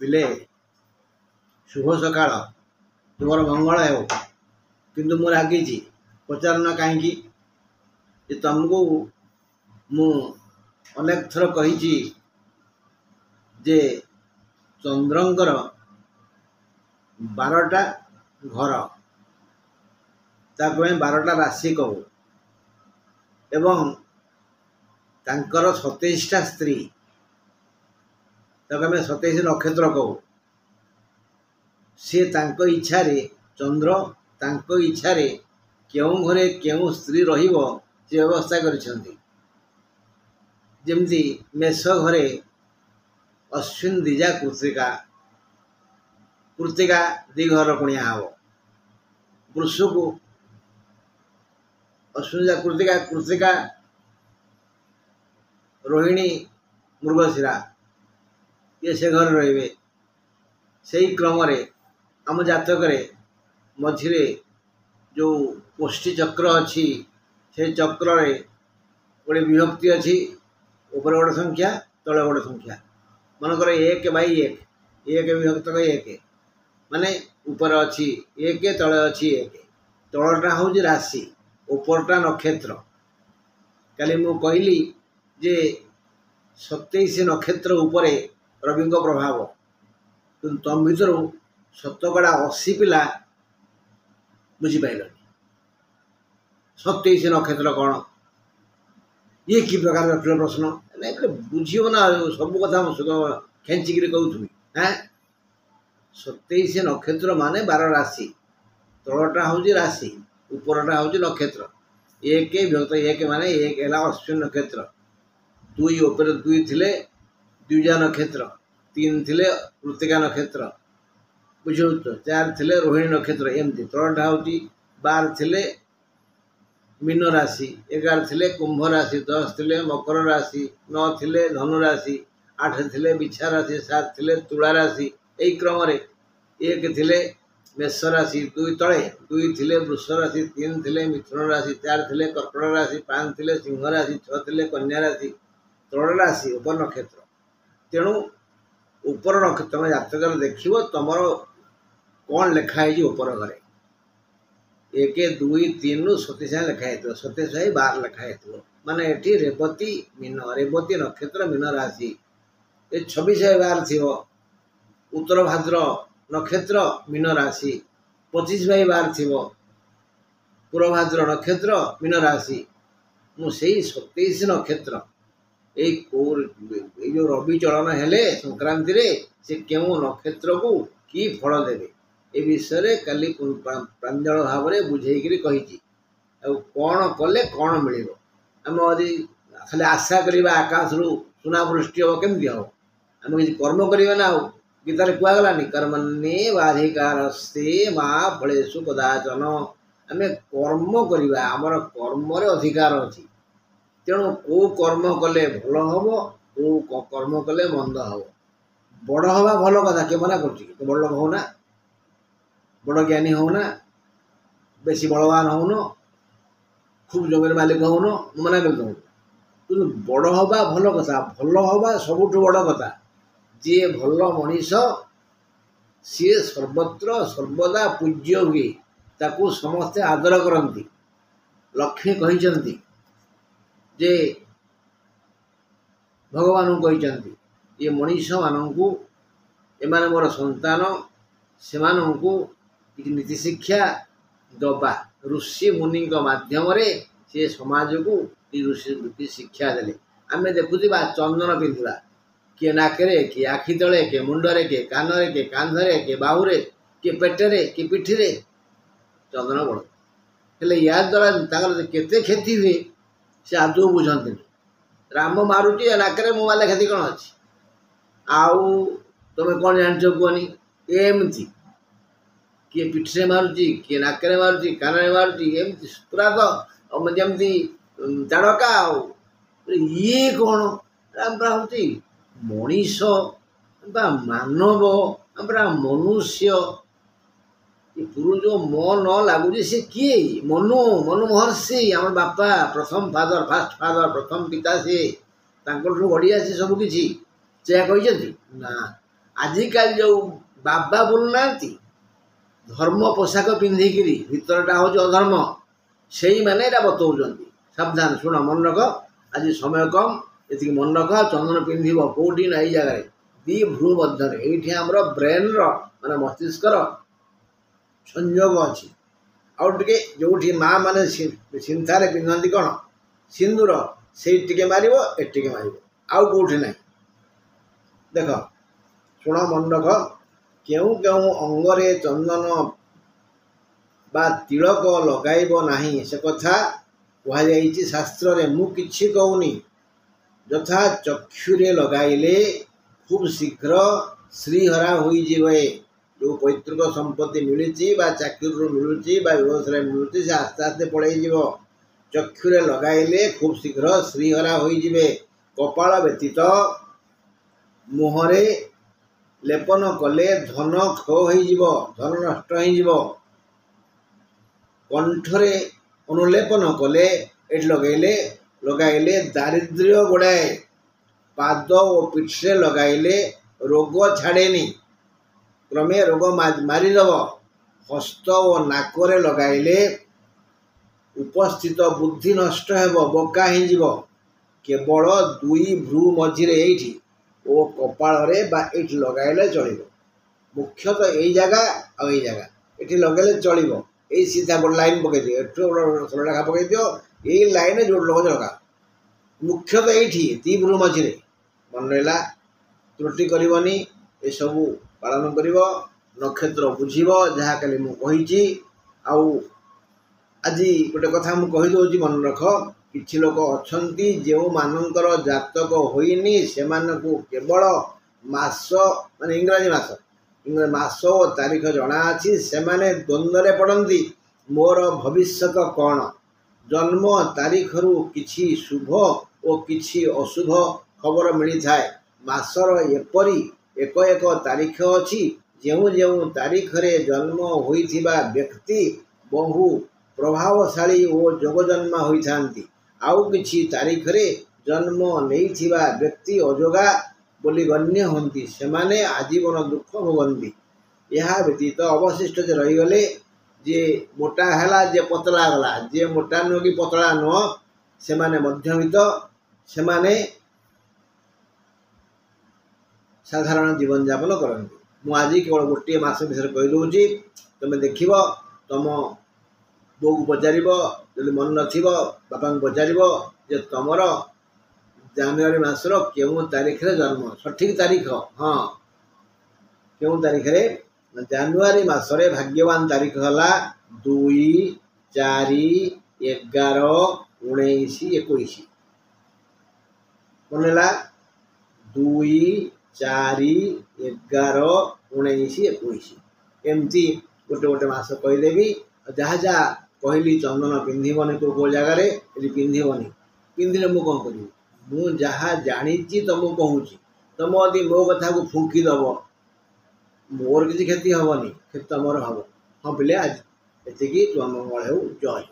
पिले शुभ सकाळ तुमर मंगल हो किंतु मु रागी पचारना कहीं तुमको मु अनेक थर कही जे चंद्रंकर 12टा घर ताको 12टा राशि कहू एवं तांकर 27टा स्त्री ताको 27 नक्षत्र कहू सी तांको इच्छा रे चंद्र तांको इच्छा रे क्यों घरे क्यों स्त्री रहिबो से व्यवस्था करिसेंती जेमती मेष घरे अश्विन दिजा कृतिका कृतिका दी घर कुणिया हब वृष को अश्विन कृतिका कृतिका रोहिणी मृगशिरा ये से घर रे से क्रम आम जातक मझिरे जो कोष्ठी चक्र अच्छी से चक्र गोटे विभक्ति अच्छी ऊपर गोटे संख्या तले गोटे संख्या मनकर 1/1 एक विभक्त 1 माने ऊपर अच्छी 1 तले अच्छी 1 तलटा हूँ राशि ऊपरटा नक्षत्र काली मु कहली जे 27 नक्षत्र उपरे रवि प्रभाव किंतु तम भर शतकड़ा 80 पिला बुझीपार 27 नक्षत्र कौन ये कि प्रकार जटिल प्रश्न बुझीब ना सब कथा खेचिक कहूँ हाँ 27 नक्षत्र माने 12 राशि तलटा हूँ राशि उपरटा हूँ नक्षत्र 1 विभक्त 1 माने 1 है अश्विन नक्षत्र 2 ऊपर 2 थिले द्विजा नक्षत्र 3 थिले कृतिका नक्षत्र बुझे 4 थिले रोहिणी नक्षत्र एमती तलटा हूँ 12 थिले मीन राशि 11 थिले कुंभ राशि 10 थिले मकर राशि 9 थिले धनु राशि 8 थिले बिछा राशि 7 थिले तुला राशि यही क्रम 1 थिले मेष राशि 2 तले 2 थिले वृष राशि 3 थिले मिथुन राशि 4 थिले कर्कट राशि 5 थिले सिंह राशि 6 थिले कन्या राशि तल राशि उपर नक्षत्र तेणु उपर नक्षत्र में जातक देख तुम कौन लिखाई उपर घरे 1 2 3 27 लिखाई 27 12 लिखाई माने एटी रेवती मीन रेवती नक्षत्र मीन राशि ये 26 12 थी उत्तर भाद्र नक्षत्र मीन राशि 25 12 थी पूर्व भाद्र नक्षत्र मीन राशि मुझे 27 नक्षत्र जो रवि चलन हेले संक्रांति रे से क्यों नक्षत्र को की फल देवे ए विषय काली प्रांजल भाव में बुझेकरी कही कौन कले कौन मिल आम यदि खाली आशा करवा आकाश रु सुनावृष्टि हम केमती हम आम कि कर्म करवा ना गीतार कहगलानी कर्मण्ये बाधिकारस्ते माँ फलेषु कदाचन आम कर्म करवा आमर कर्म अधिकार अच्छी तेणु कौ कर्म कले भल हम कौ कर्म कले मंद हम बड़ हवा भल कथा किए मना कर बड़ लोक होना बड़ ज्ञानी होना बेसी बलवान होन खूब जमीर मालिक होन मना कर कि बड़ हवा भल कथा भल हवा सबुठ बड़ कथा जी भल मनीष सी सर्वत्र सर्वदा पूज्य हुए ताकू समस्ते आदर करती लक्ष्मी कही जे भगवान कहते ये मनीष मानू एमाने मोर संतान से कि नीति शिक्षा दबा ऋषि मुनि माध्यम से समाज को नीति शिक्षा देले आम देखुवा चंदन पिंधा किए नाकरे किए आखि तले किए मुंडरे किए कानरे किए कांधरे किए बाहुरे किए पेटरे किए पिठिरे चंदन बड़ हेले या द्वारा केते क्षति हुए से आदौ बुझती राम मारुची नाकरे मोबाइल क्षति कौन अच्छी आउ तुम कौन जान कहनी एमती किए पिठरे मारुची किए नाकरे मारुची कान मारुची एमती पूरा तो जमती ताड़का ये कौन पूरा हूँ मनीष मानव पूरा मनुष्य पूर्व जो मन न लगुच से किए मनु मनु महर्षि आम बापा प्रथम फादर फास्ट फादर प्रथम पिता सी गढ़ी आसी सबकि से कहते ना आजिकल जो बाबा बोलना धर्म पोशाक पिंधिकी भितरटा हूँ अधर्म से ही मैंने बतौंट सावधान शुण मन रख आज समय कम ये मन रख चंदन पिंध कौटी ना जगह दी भ्रू मध्य ये आमर ब्रेन रे मस्तिष्कर संयोग अच्छी आउे जो माँ मैंने सिंथार पिंधती कौन सिंदूर से टे मार एटे मार आउ कौटी ना देख शुण मन रख क्यों क्यों अंगरे चंदन बा तिलक लगाइब नाही से कथा कहुई शास्त्र रे मु किछि कहूनी यथा चक्षुरे लगाइले खूब शीघ्र श्रीहरा होई जीवे जो पैतृक संपत्ति मिली चाकरी मिलूँ व्यवसाय मिलूँ से आस्ते आस्ते पड़े चक्षुरे लगाइले खूब शीघ्र श्रीहरा होई जीवे कपाल व्यतीत मुहरे लेपन कले धन क्षय हो धन नष्ट हो कंठरे अनुलेपन कले ये लगाइले दारिद्र्य गोड़ाए पाद और पिठे लगाइले रोग छाड़ेनी क्रमे रोग मारिदेव हस्त और नाकरे लगाइले उपस्थित बुद्धि नष्ट हो बोका हो केवल दुई भ्रू मझिरे एठी ओ कपाल ये लगाइले चलो मुख्यतः यही जगह आ ये लगे चलो ये सीधा गोटे लाइन पकई दियो सरलेखा पकई दियो यही लाइन जो लगे लगा मुख्यतः ये दी भ्रू मझिरे मन रहा त्रुटि करनी ये सबू पालन कर नक्षत्र बुझीब जहाँ कल मुझे आज गोटे कथा मुझे मन रख किछि लोक अछंती जो मानकर जातक होइनी सेमानकु केवल मास माने इंग्राजी मास और तारीख जना अच्छी से माने द्वंद्व पड़ती मोर भविष्यत कौन जन्म तारीख रु किछि शुभ और किछि अशुभ खबर मिली थाए मासर एपरी एक एक तारीख अच्छी जो जो तारीख रे जन्म होइथिबा व्यक्ति बहु प्रभावशाली और जोगजन्मा होइथांती आउ किछि तारीख रे जन्म नैथिबा व्यक्ति अजोगा बोली गण्य होती से माने आजीवन दुख भोगती यह व्यतीत अवशिष्ट जे रहीगले जे मोटा है जे पतला गला जे मोटा नुह कि पतला नुह से माने मध्यमित से माने साधारण जीवन यापन करती मुझे केवल गोटे मास विषय कहीदे तुम देख तुम बो को पचार जब मन नपा को पचार जे तुमर जानुरी मासर क्यों तारीख रे जन्म सठिक तारीख हाँ क्यों तारीख रे जानुरी मासरे भाग्यवान तारीख है 2, 4, 11, 19, 21 मन है 2, 4, 11, 19, 21 एमती गोटे गोटे मास कहीदेवी जहाँ जहाँ कहली चंदन पिंधबनी को जगार पिंधबनी पिंधिले मु कौन करी मु जहाँ जानी तुमको कहूँ तुम यदि मो कथा को फुंकीदब मोर किसी क्षति हेनी क्षति तुम हम हाँ पिले आज एति तुम मंगल हो जय।